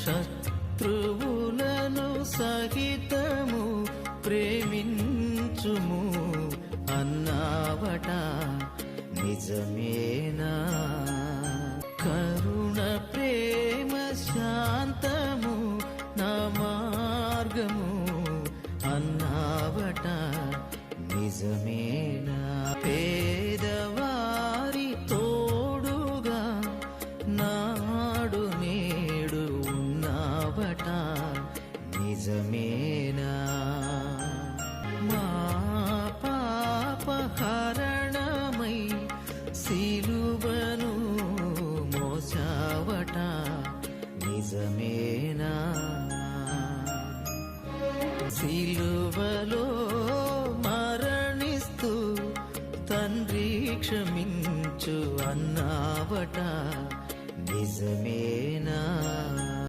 శత్రువులను సహితము ప్రేమించుము అన్నావట, నిజమేనా? కరుణ ప్రేమ శాంతము నా మార్గము అన్నావట, నిజమేనా? పేదవారి తోడుగా నాడు నేడు ఉన్నావట, నిజమేనా? మా పాపహరణమై సిలువను మోసావట, నిజమేనా? సిలువలో మరణిస్తూ తండ్రి క్షమించు అన్నావట, నిజమేనా?